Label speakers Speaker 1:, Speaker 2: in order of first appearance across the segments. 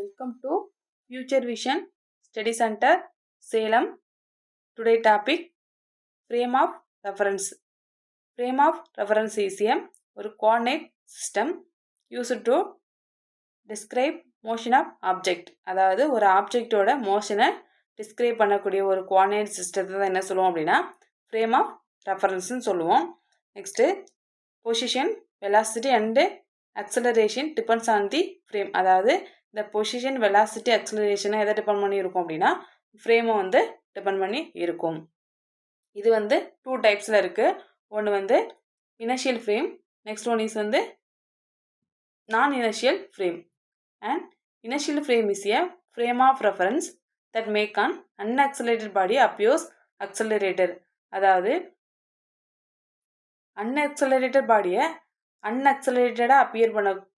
Speaker 1: Welcome to Future Vision Study Center, Salem. Today topic Frame of Reference. Frame of reference is ஒரு coordinate system used to describe motion of object. அதாவது ஒரு ஆப்ஜெக்டோட மோஷனை describe பண்ணக்கூடிய ஒரு coordinate சிஸ்டத்தை தான் என்ன சொல்லுவோம் அப்படின்னா ஃப்ரேம் ஆஃப் ரெஃபரன்ஸ்னு சொல்லுவோம். Next position, velocity and acceleration depends on the frame. அதாவது இந்த பொசிஷன், வெலாசிட்டி, அக்சலரேஷனை எதை டிபெண்ட் பண்ணி இருக்கும் அப்படின்னா ஃப்ரேமை வந்து டிபெண்ட் பண்ணி இருக்கும். இது வந்து 2 டைப்ஸில் இருக்குது. ஒன்று வந்து inertial frame, next one is வந்து non inertial frame. And inertial frame is a frame of reference that make an unaccelerated body appears accelerator. அதாவது அன்அக்சலரேட்டட் பாடியை அன்அக்சலரேட்டடாக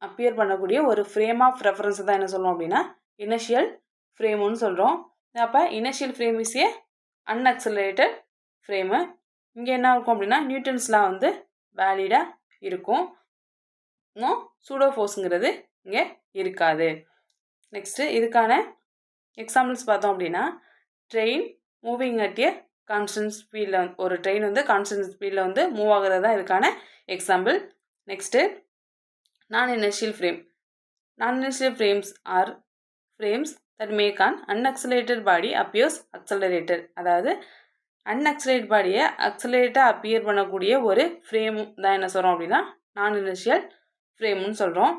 Speaker 1: அப்பியர் பண்ணக்கூடிய ஒரு ஃப்ரேம் ஆஃப் ரெஃபரன்ஸ் தான் என்ன சொல்லுவோம் அப்படின்னா இனர்ஷியல் ஃப்ரேமுன்னு சொல்கிறோம். அப்போ inertial frame is a unaccelerated frame. இங்கே என்ன இருக்கும் அப்படின்னா நியூட்டன்ஸ் லா வந்து வேலிடாக இருக்கும். இன்னும் சூடோ ஃபோர்ஸுங்கிறது இங்கே இருக்காது. நெக்ஸ்ட்டு இதுக்கான எக்ஸாம்பிள்ஸ் பார்த்தோம் அப்படின்னா train moving at A constant ஸ்பீடில் ஒரு ட்ரெயின் வந்து கான்ஸ்டன்ட் ஸ்பீடில் வந்து மூவ் ஆகிறது தான் இதுக்கான example. Next non inertial frame. Non inertial frames are frames that make an unaccelerated body appears accelerated. அதாவது அன்அக்சலரேட் பாடியை அக்சலரேட்டாக அப்பியர் பண்ணக்கூடிய ஒரு ஃப்ரேம் தான் என்ன சொல்கிறோம் அப்படின்னா நான் இனர்ஷியல் ஃப்ரேம்னு சொல்கிறோம்.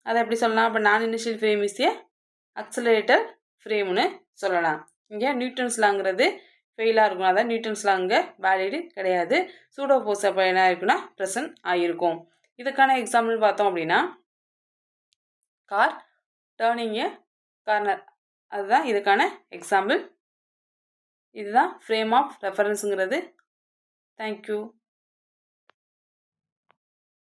Speaker 1: அதை எப்படி சொல்லலாம்? இப்போ non inertial frame is a accelerated ஃப்ரேம்னு சொல்லலாம். இங்கே நியூட்டன்ஸ் லாங்கிறது ஃபெயிலாக இருக்கும். அதாவது நியூட்டன்ஸ் லா அங்கே வேலிடு கிடையாது. சூடோ ஃபோர்ஸ் அப்போ என்ன இருக்குன்னா ப்ரெசன்ட் ஆகிருக்கும். இதுக்கான எக்ஸாம்பிள் பார்த்தோம் அப்படின்னா கார் டேர்னிங் ஏ கார்னர், அதுதான் இதுக்கான எக்ஸாம்பிள். இதுதான் ஃப்ரேம் ஆஃப் ரெஃபரன்ஸுங்கிறது. தேங்க்யூ.